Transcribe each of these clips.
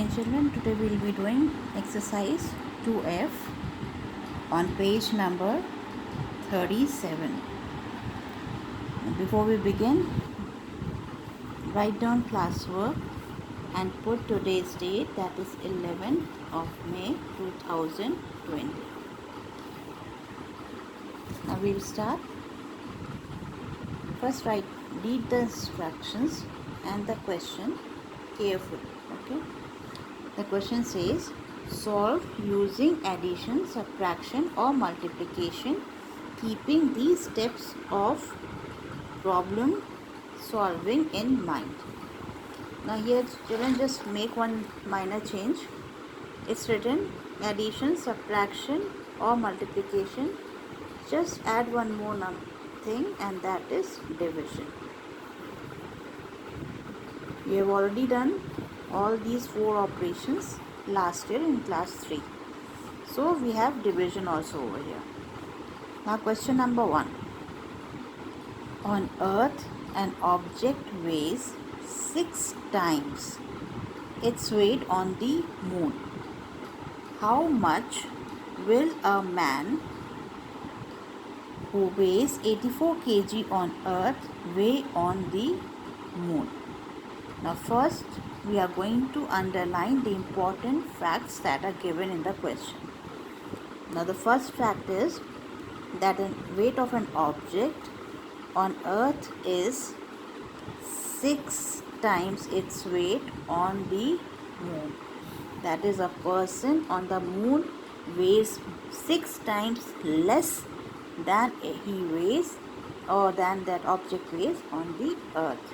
Fine children, today we will be doing exercise 2F on page number 37. Before we begin, write down classwork and put today's date, that is 11th of May 2020. Now we will start. First read the instructions and the question carefully. Okay. The question says, solve using addition, subtraction or multiplication, keeping these steps of problem solving in mind. Now here children, just make one minor change. It's written addition, subtraction or multiplication. Just add one more thing, and that is division. We have already done all these 4 operations last year in class 3. So we have division also over here. Now question number 1. On earth, an object weighs 6 times its weight on the moon. How much will a man who weighs 84 kg on earth weigh on the moon? Now first we are going to underline the important facts that are given in the question. Now the first fact is that the weight of an object on earth is 6 times its weight on the moon. That is, a person on the moon weighs 6 times less than he weighs or than that object weighs on the earth.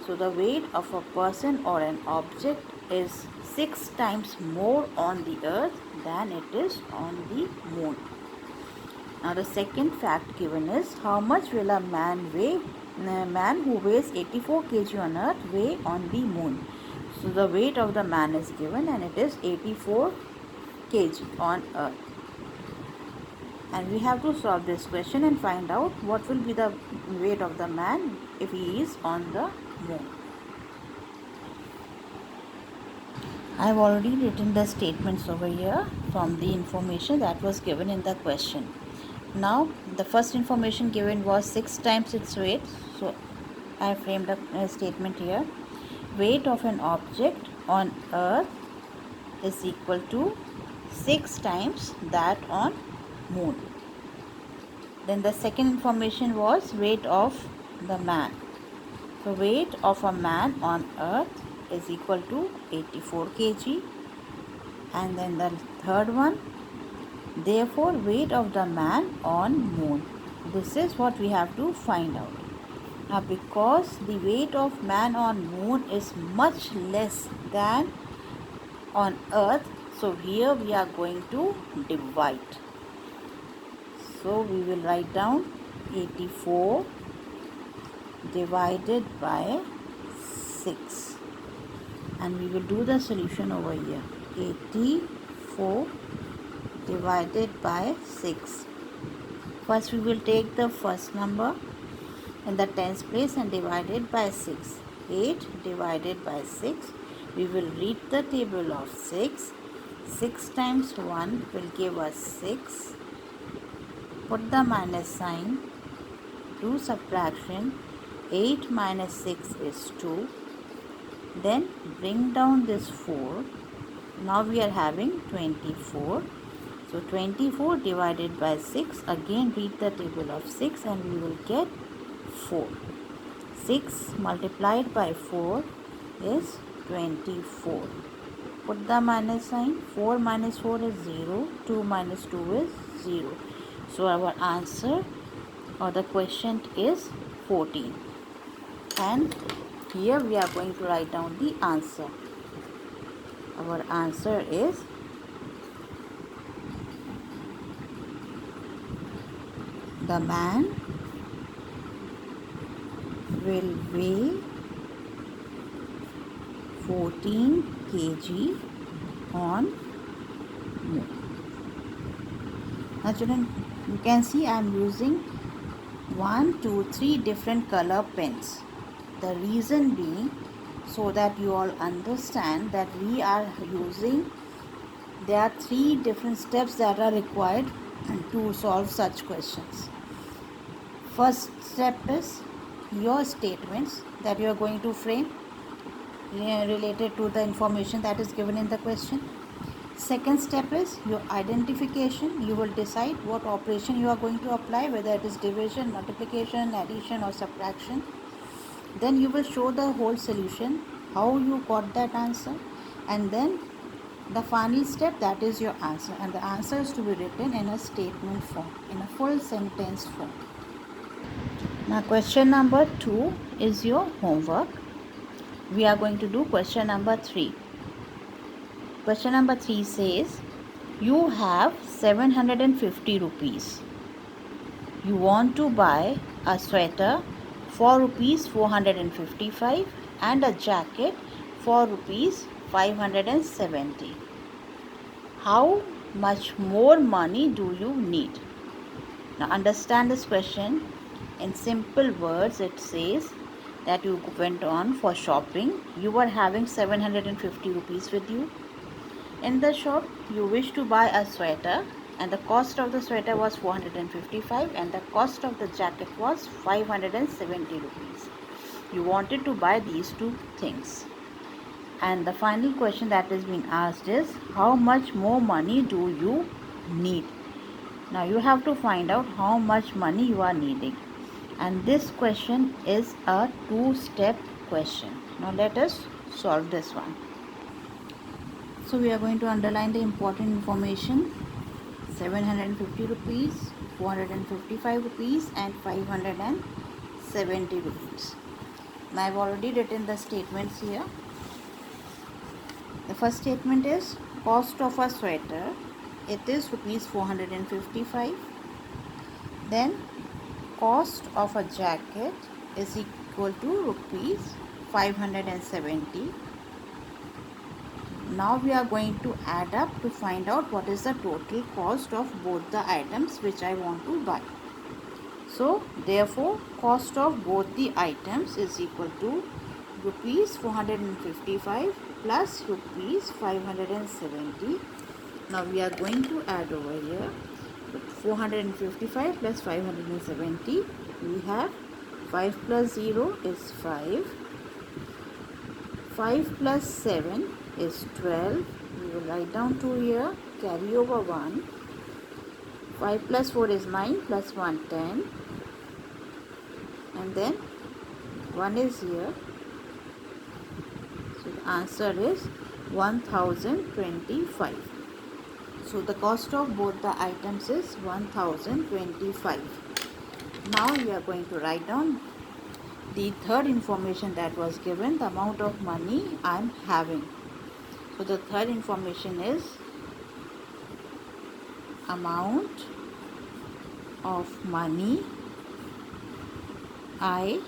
So the weight of a person or an object is 6 times more on the earth than it is on the moon. Now the second fact given is, how much will a man who weighs 84 kg on earth weigh on the moon? So the weight of the man is given and it is 84 kg on earth. And we have to solve this question and find out what will be the weight of the man if he is on the moon. I have already written the statements over here from the information that was given in the question. Now the first information given was 6 times its weight. So I have framed a statement here. Weight of an object on earth is equal to 6 times that on moon. Then the second information was weight of the man. So weight of a man on earth is equal to 84 kg. And then the third one, therefore weight of the man on moon. This is what we have to find out. Now because the weight of man on moon is much less than on earth, so here we are going to divide. So we will write down 84 divided by 6, and we will do the solution over here. 84 divided by 6. First we will take the first number in the tens place and divide it by 6. 8 divided by 6. We will read the table of 6. 6 times 1 will give us 6. Put the minus sign. Do subtraction. 8 minus 6 is 2. Then bring down this 4. Now we are having 24. So 24 divided by 6. Again read the table of 6 and we will get 4. 6 multiplied by 4 is 24. Put the minus sign. 4 minus 4 is 0. 2 minus 2 is 0. So our answer or the quotient is 14. And here we are going to write down the answer. Our answer is the man will weigh 14 kg on moon. Now children, you can see I am using 1, 2, 3 different color pens. The reason being so that you all understand that we are using, there are 3 different steps that are required to solve such questions. First step is your statements that you are going to frame related to the information that is given in the question. Second step is your identification. You will decide what operation you are going to apply, whether it is division, multiplication, addition or subtraction. Then you will show the whole solution, how you got that answer, and then the final step, that is your answer, and the answer is to be written in a statement form, in a full sentence form. Now question number 2 is your homework. We are going to do question number 3. Question number 3 says, you have 750 rupees. You want to buy a sweater for rupees 455 and a jacket for rupees 570. How much more money do you need? Now understand this question. In simple words, it says that you went on for shopping. You were having 750 rupees with you. In the shop, you wish to buy a sweater, and the cost of the sweater was 455 and the cost of the jacket was 570 rupees. You wanted to buy these two things. And the final question that is being asked is, how much more money do you need? Now you have to find out how much money you are needing. And this question is a 2-step question. Now let us solve this one. So we are going to underline the important information: 750 rupees, 455 rupees and 570 rupees. Now I have already written the statements here. The first statement is cost of a sweater. It is rupees 455. Then cost of a jacket is equal to rupees 570. Now we are going to add up to find out what is the total cost of both the items which I want to buy. So therefore cost of both the items is equal to rupees 455 plus rupees 570. Now we are going to add over here 455 plus 570. We have 5 plus 0 is 5. 5 plus 7 is 12. We will write down 2 here, carry over 1. 5 plus 4 is 9, plus 1 10. And then 1 is here. So the answer is 1025. So the cost of both the items is 1025. Now we are going to write down the third information that was given, the amount of money I am having. So the third information is amount of money I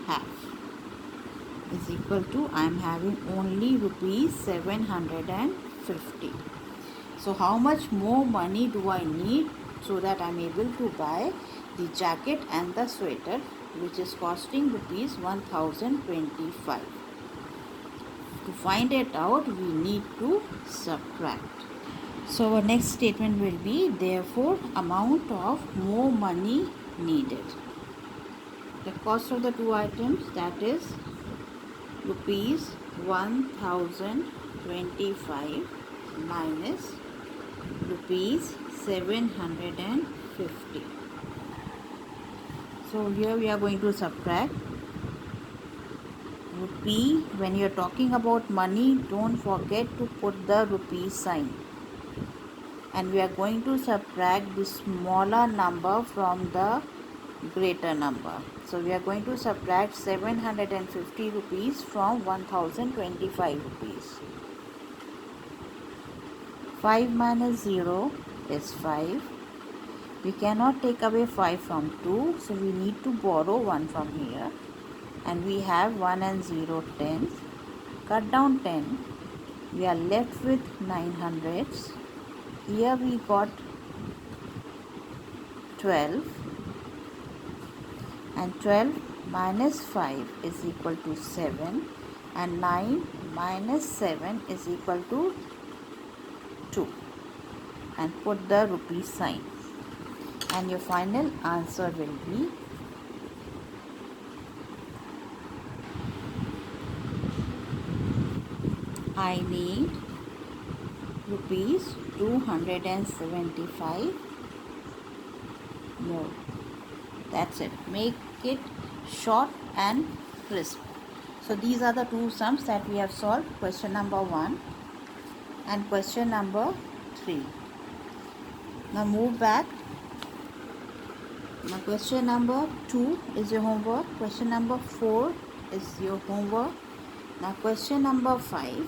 have is equal to, I am having only rupees 750. So how much more money do I need so that I am able to buy the jacket and the sweater, which is costing rupees 1025. To find it out, we need to subtract. So our next statement will be, therefore amount of more money needed. The cost of the two items, that is rupees 1025 minus rupees 750. So here we are going to subtract. Rupee, when you are talking about money, don't forget to put the rupee sign. And we are going to subtract the smaller number from the greater number. So we are going to subtract 750 rupees from 1025 rupees. 5 minus 0 is 5. We cannot take away 5 from 2, so we need to borrow 1 from here. And we have 1 and 0 tens. Cut down 10. We are left with 9 hundreds. Here we got 12. And 12 minus 5 is equal to 7. and 9 minus 7 is equal to 2, and put the rupee sign, and your final answer will be I need rupees 275 more. That's it. Make it short and crisp. So these are the two sums that we have solved, question number 1 and question number 3. Now move back. Now question number 2 is your homework. Question number 4 is your homework. Now question number 5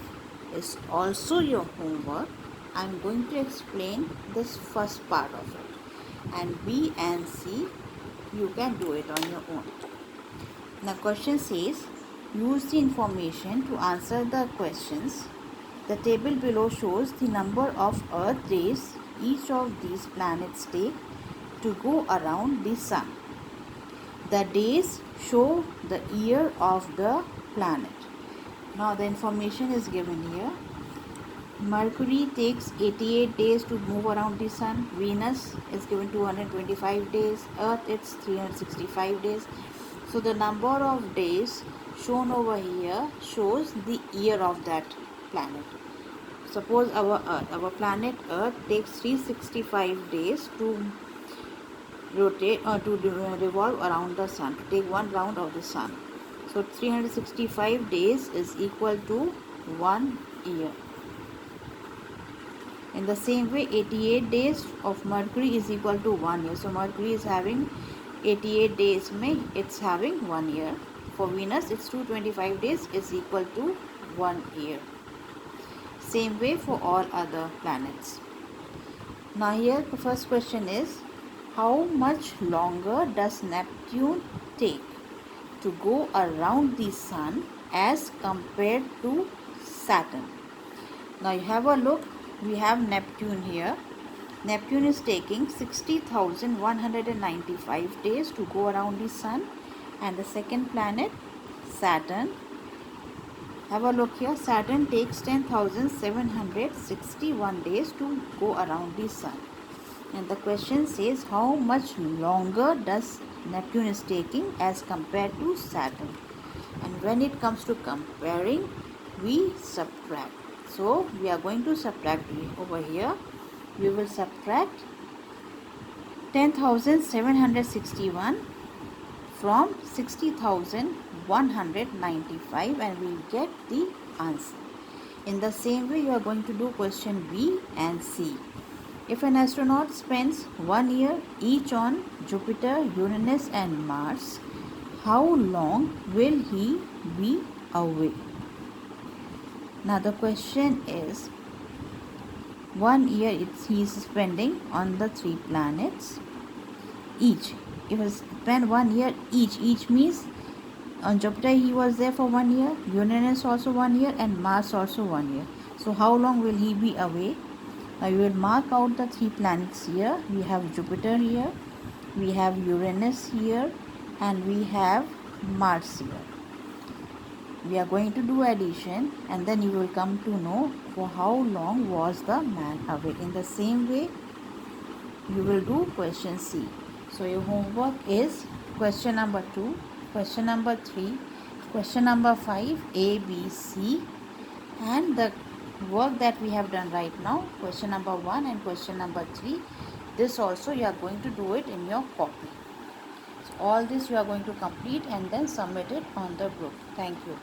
is also your homework. I'm going to explain this first part of it, and B and C you can do it on your own. Now question says, use the information to answer the questions. The table below shows the number of Earth days each of these planets take to go around the Sun. The days show the year of the planet. Now the information is given here. Mercury takes 88 days to move around the Sun. Venus is given 225 days. Earth it's 365 days. So the number of days shown over here shows the year of that planet. Suppose our planet Earth takes 365 days to rotate or to revolve around the Sun, to take one round of the Sun. So 365 days is equal to 1 year. In the same way, 88 days of Mercury is equal to 1 year. So Mercury is having 88 days, it's having 1 year. For Venus, it's 225 days is equal to 1 year. Same way for all other planets. Now here the first question is, how much longer does Neptune take to go around the Sun as compared to Saturn? Now you have a look, we have Neptune here. Neptune is taking 60,195 days to go around the Sun, and the second planet Saturn, have a look here, Saturn takes 10,761 days to go around the Sun. And the question says, how much longer does Neptune is taking as compared to Saturn? And when it comes to comparing, we subtract. So we are going to subtract over here. We will subtract 10,761 from 60,195 and we will get the answer. In the same way, you are going to do question B and C. If an astronaut spends 1 year each on Jupiter, Uranus and Mars, how long will he be away? Now the question is, 1 year he is spending on the 3 planets each. If he spend 1 year each means on Jupiter he was there for 1 year, Uranus also 1 year and Mars also 1 year. So how long will he be away? Now we will mark out the 3 planets here. We have Jupiter here, we have Uranus here, and we have Mars here. We are going to do addition and then you will come to know for how long was the man away. In the same way, you will do question C. So your homework is question number 2, question number 3, question number 5, A, B, C, and the work that we have done right now, question number 1 and question number 3. This also you are going to do it in your copy. So all this you are going to complete and then submit it on the group. Thank you.